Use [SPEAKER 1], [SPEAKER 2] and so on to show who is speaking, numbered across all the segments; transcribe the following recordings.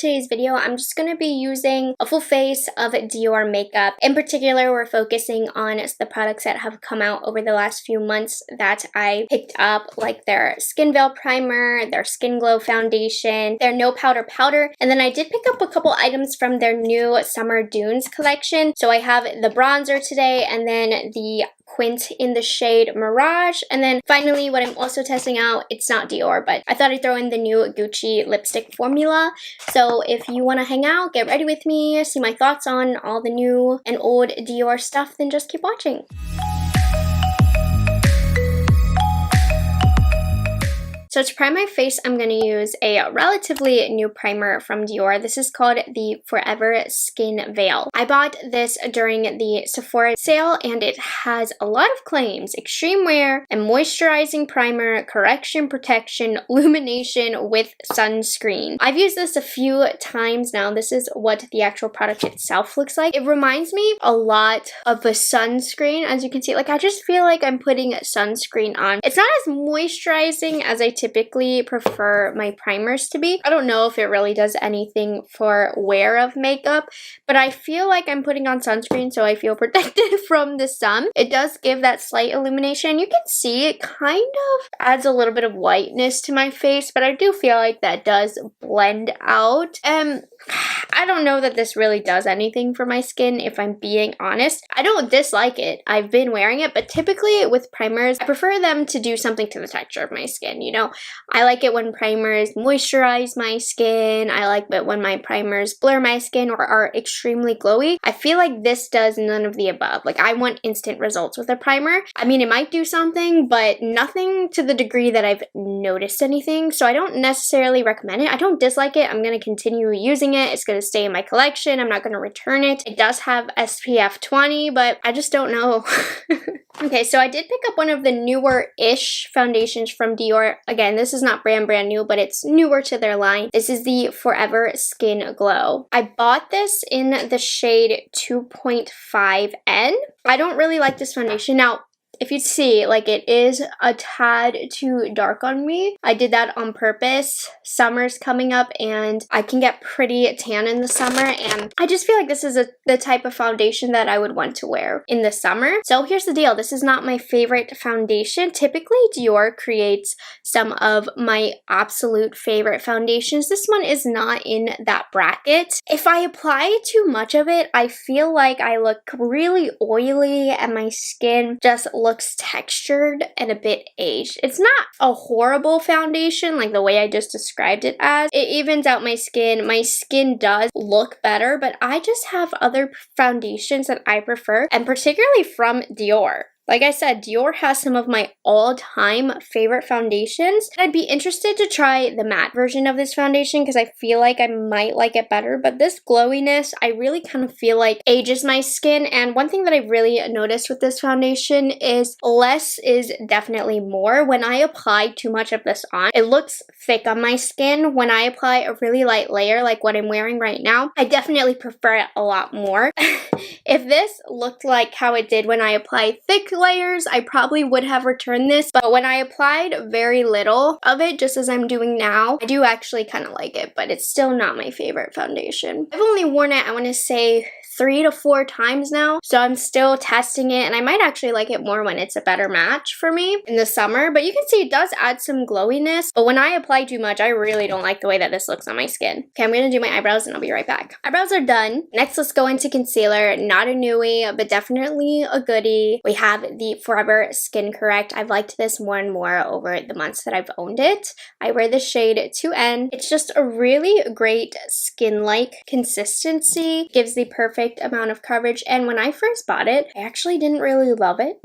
[SPEAKER 1] today's video, I'm just going to be using a full face of Dior makeup. In particular, we're focusing on the products that have come out over the last few months that I picked up, like their Skin Veil Primer, their Skin Glow Foundation, their No Powder Powder, and then I did pick up a couple items from their new Summer Dunes collection. So I have the bronzer today, and then the Quint in the shade Mirage, and then finally what I'm also testing out, it's not Dior, but I thought I'd throw in the new Gucci lipstick formula. So if you want to hang out, get ready with me, see my thoughts on all the new and old Dior stuff, then just keep watching. So to prime my face, I'm going to use a relatively new primer from Dior. This is called the Forever Skin Veil. I bought this during the Sephora sale, and it has a lot of claims: extreme wear and moisturizing primer, correction, protection, illumination with sunscreen. I've used this a few times now. This is what the actual product itself looks like. It reminds me a lot of a sunscreen, as you can see. Like, I just feel like I'm putting sunscreen on. It's not as moisturizing as I typically prefer my primers to be. I don't know if it really does anything for wear of makeup, but I feel like I'm putting on sunscreen, so I feel protected from the sun. It does give that slight illumination. You can see it kind of adds a little bit of whiteness to my face, but I do feel like that does blend out. I don't know that this really does anything for my skin, if I'm being honest. I don't dislike it. I've been wearing it, but typically with primers, I prefer them to do something to the texture of my skin, you know? I like it when primers moisturize my skin. I like it when my primers blur my skin or are extremely glowy. I feel like this does none of the above. Like, I want instant results with a primer. I mean, it might do something, but nothing to the degree that I've noticed anything, so I don't necessarily recommend it. I don't dislike it. I'm going to continue using it. It's going to stay in my collection. I'm not going to return it. It does have SPF 20, but I just don't know. Okay, so I did pick up one of the newer-ish foundations from Dior. Again, this is not brand new, but it's newer to their line. This is the Forever Skin Glow. I bought this in the shade 2.5N. I don't really like this foundation. Now, if you see, like, it is a tad too dark on me. I did that on purpose. Summer's coming up and I can get pretty tan in the summer, and I just feel like this is the type of foundation that I would want to wear in the summer. So here's the deal. This is not my favorite foundation. Typically, Dior creates some of my absolute favorite foundations. This one is not in that bracket. If I apply too much of it, I feel like I look really oily and my skin just looks textured and a bit aged. It's not a horrible foundation like the way I just described it as. It evens out my skin. My skin does look better, but I just have other foundations that I prefer, and particularly from Dior. Like I said, Dior has some of my all-time favorite foundations. I'd be interested to try the matte version of this foundation because I feel like I might like it better. But this glowiness, I really kind of feel like ages my skin. And one thing that I really noticed with this foundation is less is definitely more. When I apply too much of this on, it looks thick on my skin. When I apply a really light layer like what I'm wearing right now, I definitely prefer it a lot more. If this looked like how it did when I applied thick layers, I probably would have returned this, but when I applied very little of it, just as I'm doing now, I do actually kind of like it, but it's still not my favorite foundation. I've only worn it, I want to say, 3 to 4 times now, so I'm still testing it, and I might actually like it more when it's a better match for me in the summer. But you can see it does add some glowiness, but when I apply too much, I really don't like the way that this looks on my skin. Okay, I'm gonna do my eyebrows and I'll be right back. Eyebrows are done. Next, let's go into concealer. Not a newie, but definitely a goodie. We have the Forever Skin Correct. I've liked this more and more over the months that I've owned it. I wear the shade 2N. It's just a really great skin-like consistency. Gives the perfect amount of coverage, and when I first bought it, I actually didn't really love it.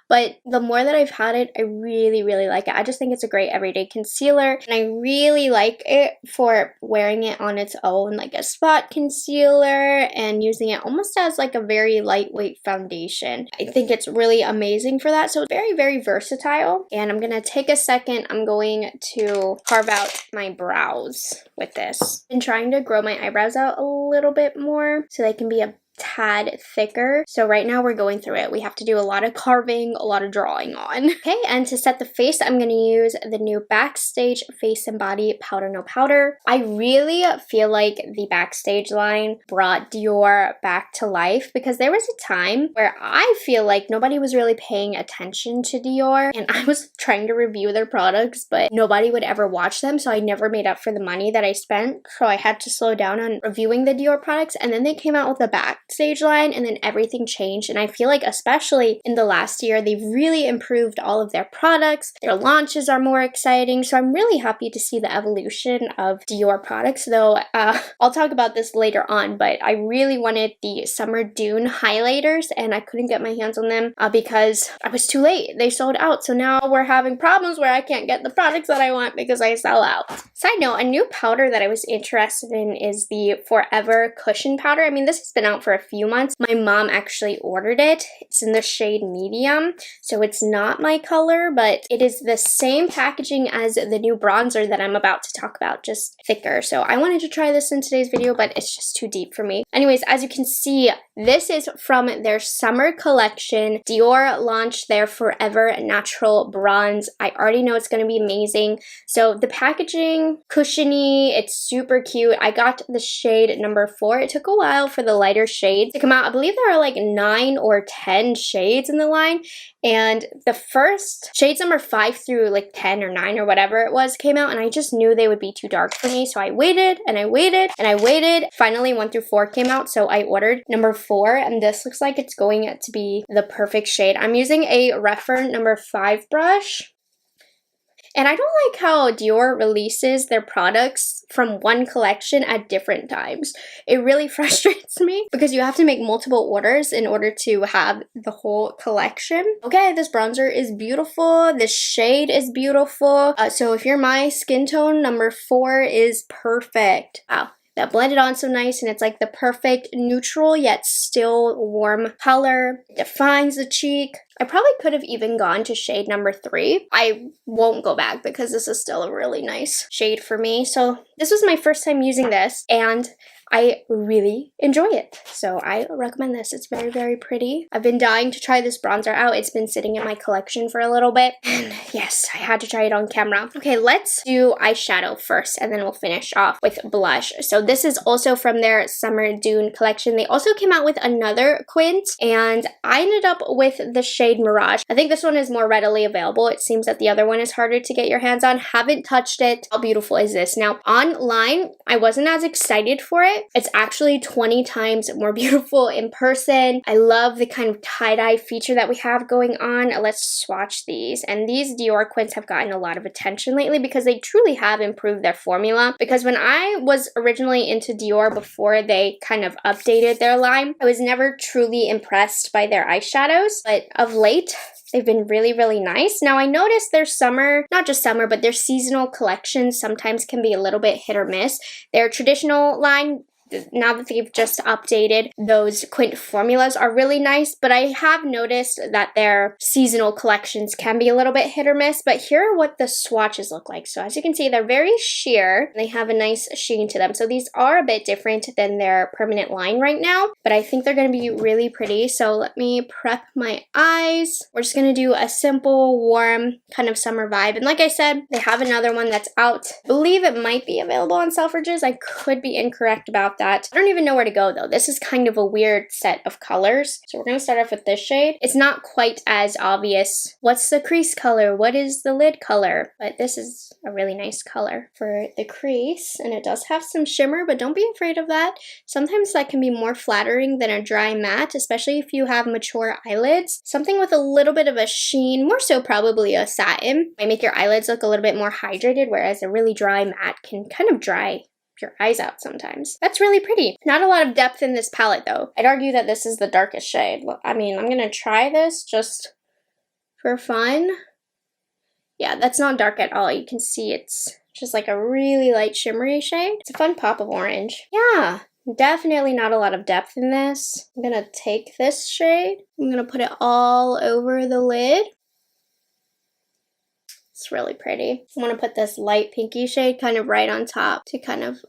[SPEAKER 1] But the more that I've had it, I really like it. I just think it's a great everyday concealer, and I really like it for wearing it on its own, like a spot concealer, and using it almost as like a very lightweight foundation. I think it's really amazing for that. So it's very versatile. And I'm gonna take a second. I'm going to carve out my brows with this. I've been trying to grow my eyebrows out a little bit more so they can be a tad thicker. So right now we're going through it. We have to do a lot of carving, a lot of drawing on. Okay, and to set the face, I'm going to use the new Backstage Face and Body Powder No Powder. I really feel like the Backstage line brought Dior back to life, because there was a time where I feel like nobody was really paying attention to Dior, and I was trying to review their products, but nobody would ever watch them, so I never made up for the money that I spent. So I had to slow down on reviewing the Dior products, and then they came out with the Backstage line, and then everything changed. And I feel like especially in the last year, they've really improved all of their products. Their launches are more exciting, so I'm really happy to see the evolution of Dior products, though I'll talk about this later on, but I really wanted the Summer Dune highlighters, and I couldn't get my hands on them because I was too late. They sold out, so now we're having problems where I can't get the products that I want because I sell out. Side note, a new powder that I was interested in is the Forever Cushion Powder. I mean, this has been out for a few months. My mom actually ordered it. It's in the shade medium, so it's not my color, but it is the same packaging as the new bronzer that I'm about to talk about, just thicker. So I wanted to try this in today's video, but it's just too deep for me. Anyways, as you can see, this is from their summer collection. Dior launched their Forever Natural Bronze. I already know it's going to be amazing. So the packaging, cushiony, it's super cute. I got the shade number 4. It took a while for the lighter shades to come out. I believe there are like 9 or 10 shades in the line, and the first shades number 5 through like 10 or 9 or whatever it was came out, and I just knew they would be too dark for me, so I waited and I waited and I waited. Finally 1 through 4 came out, so I ordered number 4, and this looks like it's going to be the perfect shade. I'm using a Refer number 5 brush. And I don't like how Dior releases their products from one collection at different times. It really frustrates me because you have to make multiple orders in order to have the whole collection. Okay, this bronzer is beautiful. This shade is beautiful. So if you're my skin tone, number 4 is perfect. Wow. That blended on so nice, and it's like the perfect neutral yet still warm color. It defines the cheek. I probably could have even gone to shade number 3. I won't go back because this is still a really nice shade for me. So this was my first time using this, and I really enjoy it. So I recommend this. It's very, very pretty. I've been dying to try this bronzer out. It's been sitting in my collection for a little bit. And yes, I had to try it on camera. Okay, let's do eyeshadow first, and then we'll finish off with blush. So this is also from their Summer Dune collection. They also came out with another quint, and I ended up with the shade Mirage. I think this one is more readily available. It seems that the other one is harder to get your hands on. Haven't touched it. How beautiful is this? Now, online, I wasn't as excited for it. It's actually 20 times more beautiful in person. I love the kind of tie-dye feature that we have going on. Let's swatch these. And these Dior quints have gotten a lot of attention lately because they truly have improved their formula. Because when I was originally into Dior before they kind of updated their line, I was never truly impressed by their eyeshadows. But of late, they've been really, really nice. Now, I noticed their summer, not just summer, but their seasonal collections sometimes can be a little bit hit or miss. Their traditional line, now that they've just updated, those quint formulas are really nice, but I have noticed that their seasonal collections can be a little bit hit or miss. But here are what the swatches look like. So as you can see, they're very sheer. They have a nice sheen to them. So these are a bit different than their permanent line right now, but I think they're going to be really pretty. So let me prep my eyes. We're just going to do a simple, warm kind of summer vibe. And like I said, they have another one that's out. I believe it might be available on Selfridges. I could be incorrect about that. I don't even know where to go though. This is kind of a weird set of colors. So we're going to start off with this shade. It's not quite as obvious. What's the crease color? What is the lid color? But this is a really nice color for the crease. And it does have some shimmer, but don't be afraid of that. Sometimes that can be more flattering than a dry matte, especially if you have mature eyelids. Something with a little bit of a sheen, more so probably a satin, might make your eyelids look a little bit more hydrated, whereas a really dry matte can kind of dry your eyes out sometimes. That's really pretty. Not a lot of depth in this palette though. I'd argue that this is the darkest shade. Well, I mean, I'm gonna try this just for fun. Yeah, that's not dark at all. You can see it's just like a really light shimmery shade. It's a fun pop of orange. Yeah, definitely not a lot of depth in this. I'm gonna take this shade. I'm gonna put it all over the lid. It's really pretty. I want to put this light pinky shade kind of right on top to kind of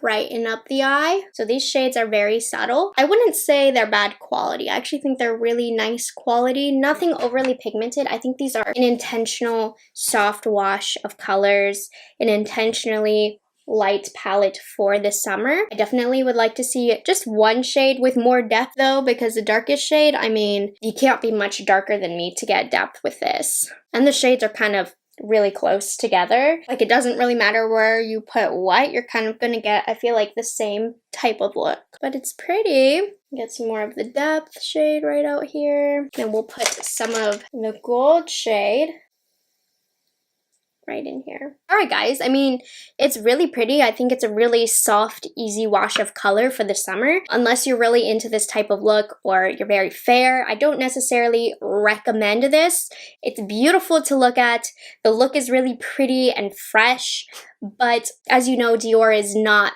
[SPEAKER 1] brighten up the eye. So these shades are very subtle. I wouldn't say they're bad quality. I actually think they're really nice quality. Nothing overly pigmented. I think these are an intentional soft wash of colors, an intentionally light palette for the summer. I definitely would like to see just one shade with more depth though, because the darkest shade, I mean, you can't be much darker than me to get depth with this. And the shades are kind of really close together. Like, it doesn't really matter where you put what, you're kind of gonna get, I feel like, the same type of look. But it's pretty. Get some more of the depth shade right out here. Then we'll put some of the gold shade right in here. Alright guys, I mean, it's really pretty. I think it's a really soft, easy wash of color for the summer. Unless you're really into this type of look or you're very fair, I don't necessarily recommend this. It's beautiful to look at. The look is really pretty and fresh, but as you know, Dior is not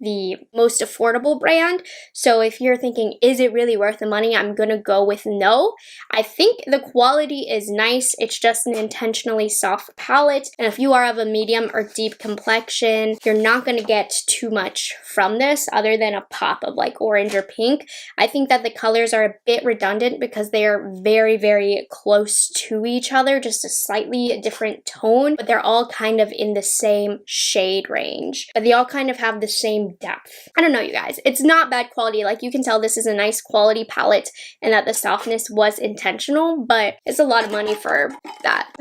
[SPEAKER 1] the most affordable brand. So if you're thinking, is it really worth the money? I'm gonna go with no. I think the quality is nice. It's just an intentionally soft palette. And if you are of a medium or deep complexion, you're not gonna get too much from this other than a pop of like orange or pink. I think that the colors are a bit redundant because they are very, very close to each other, just a slightly different tone, but they're all kind of in the same shade range. But they all kind of have the same depth. I don't know, you guys. It's not bad quality. Like, you can tell this is a nice quality palette and that the softness was intentional, but it's a lot of money for that.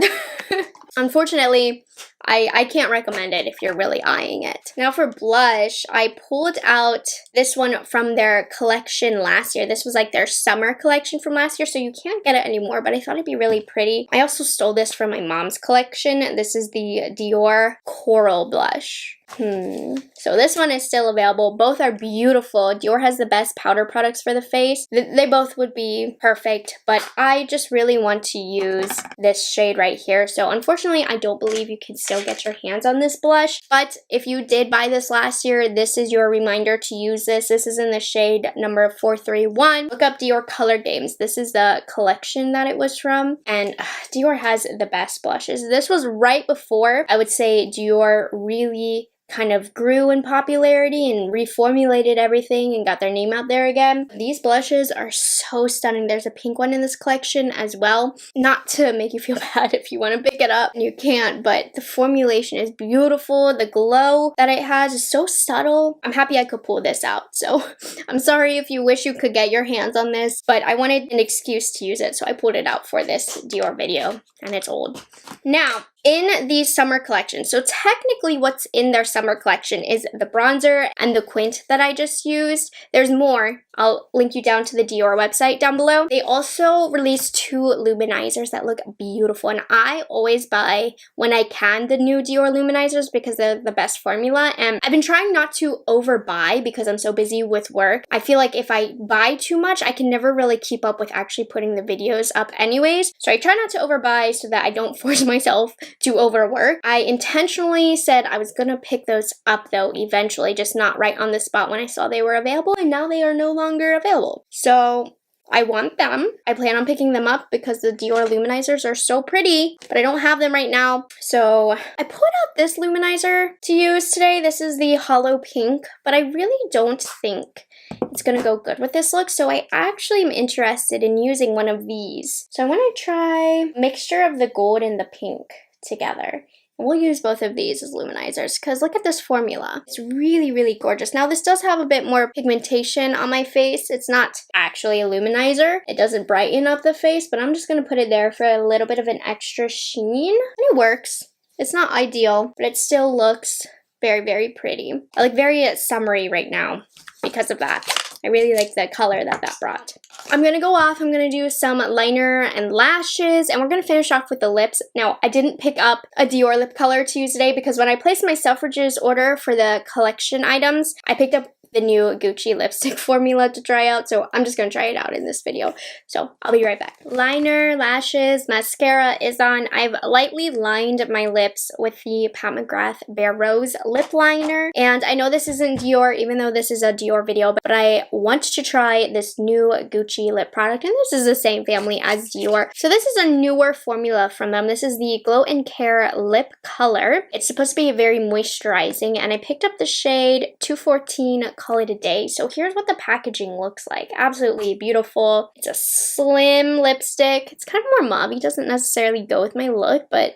[SPEAKER 1] Unfortunately, I can't recommend it if you're really eyeing it. Now for blush, I pulled out this one from their collection last year. This was like their summer collection from last year, so you can't get it anymore, but I thought it'd be really pretty. I also stole this from my mom's collection. This is the Dior Coral Blush. So this one is still available. Both are beautiful. Dior has the best powder products for the face. They both would be perfect, but I just really want to use this shade right here. So unfortunately, I don't believe you can still get your hands on this blush, but if you did buy this last year, this is your reminder to use this. This is in the shade number 431. Look up Dior Color Games. This is the collection that it was from, and Dior has the best blushes. This was right before, I would say, Dior really kind of grew in popularity and reformulated everything and got their name out there again. These blushes are so stunning. There's a pink one in this collection as well. Not to make you feel bad if you want to pick it up, you can't, but the formulation is beautiful. The glow that it has is so subtle. I'm happy I could pull this out. So I'm sorry if you wish you could get your hands on this, but I wanted an excuse to use it, so I pulled it out for this Dior video, and it's old. Now, in the summer collection, so technically what's in their summer collection is the bronzer and the quint that I just used. There's more. I'll link you down to the Dior website down below. They also released 2 luminizers that look beautiful, and I always buy, when I can, the new Dior luminizers because they're the best formula, and I've been trying not to overbuy because I'm so busy with work. I feel like if I buy too much, I can never really keep up with actually putting the videos up anyways, so I try not to overbuy so that I don't force myself to overwork. I intentionally said I was gonna pick those up though eventually, just not right on the spot when I saw they were available, and now they are no longer available. So I want them. I plan on picking them up because the Dior luminizers are so pretty, but I don't have them right now. So I pulled out this luminizer to use today. This is the Hollow Pink, but I really don't think it's gonna go good with this look, so I actually am interested in using one of these. So I want to try a mixture of the gold and the pink together. And we'll use both of these as luminizers because look at this formula. It's really, really gorgeous. Now this does have a bit more pigmentation on my face. It's not actually a luminizer. It doesn't brighten up the face, but I'm just going to put it there for a little bit of an extra sheen. And it works. It's not ideal, but it still looks very, very pretty. I look very summery right now because of that. I really like the color that that brought. I'm gonna go off, I'm gonna do some liner and lashes, and we're gonna finish off with the lips. Now, I didn't pick up a Dior lip color to use today because when I placed my Selfridges order for the collection items, I picked up the new Gucci lipstick formula to try out, so I'm just gonna try it out in this video. So I'll be right back. Liner, lashes, mascara is on. I've lightly lined my lips with the Pat McGrath Bare Rose lip liner, and I know this isn't Dior, even though this is a Dior video, but I want to try this new Gucci lip product, and this is the same family as Dior. So this is a newer formula from them. This is the Glow and Care Lip Color. It's supposed to be very moisturizing, and I picked up the shade 214 Call It a Day. So here's what the packaging looks like. Absolutely beautiful. It's a slim lipstick. It's kind of more mauve. Doesn't necessarily go with my look, but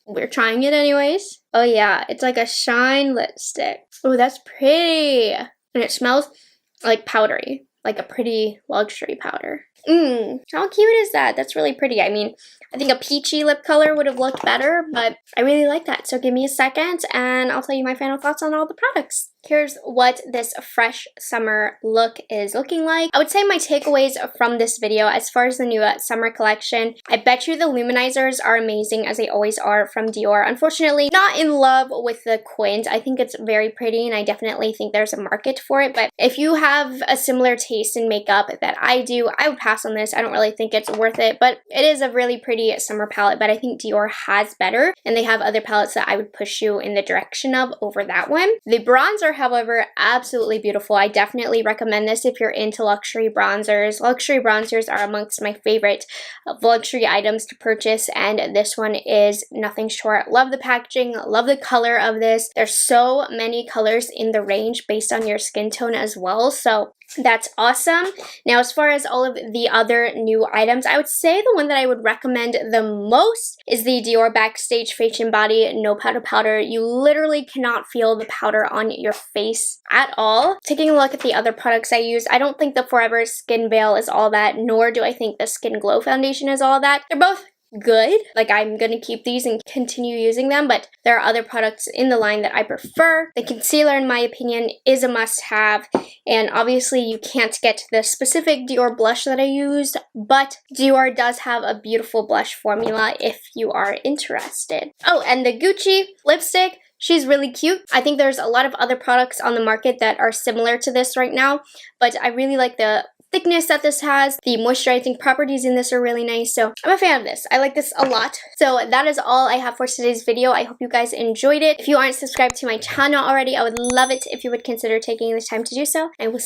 [SPEAKER 1] we're trying it anyways. Oh yeah, it's like a shine lipstick. Oh, that's pretty. And it smells like powdery, like a pretty luxury powder. How cute is that? That's really pretty. I mean, I think a peachy lip color would have looked better, but I really like that. So give me a second and I'll tell you my final thoughts on all the products. Here's what this fresh summer look is looking like. I would say my takeaways from this video as far as the new summer collection, I bet you the luminizers are amazing as they always are from Dior. Unfortunately, not in love with the quint. I think it's very pretty and I definitely think there's a market for it, but if you have a similar taste in makeup that I do, I would pass on this. I don't really think it's worth it, but it is a really pretty summer palette, but I think Dior has better, and they have other palettes that I would push you in the direction of over that one. The bronzer, however, absolutely beautiful. I definitely recommend this if you're into luxury bronzers. Luxury bronzers are amongst my favorite luxury items to purchase, and this one is nothing short. Love the packaging, love the color of this. There's so many colors in the range based on your skin tone as well, so that's awesome. Now, as far as all of the other new items, I would say the one that I would recommend the most is the Dior Backstage Face and Body No Powder Powder. You literally cannot feel the powder on your face at all. Taking a look at the other products I use, I don't think the Forever Skin Veil is all that, nor do I think the Skin Glow Foundation is all that. They're both good. Like, I'm gonna keep these and continue using them, but there are other products in the line that I prefer. The concealer, in my opinion, is a must-have, and obviously you can't get the specific Dior blush that I used, but Dior does have a beautiful blush formula if you are interested. Oh, and the Gucci lipstick, she's really cute. I think there's a lot of other products on the market that are similar to this right now, but I really like the thickness that this has. The moisturizing properties in this are really nice, so I'm a fan of this. I like this a lot. So that is all I have for today's video. I hope you guys enjoyed it. If you aren't subscribed to my channel already, I would love it if you would consider taking the time to do so. I will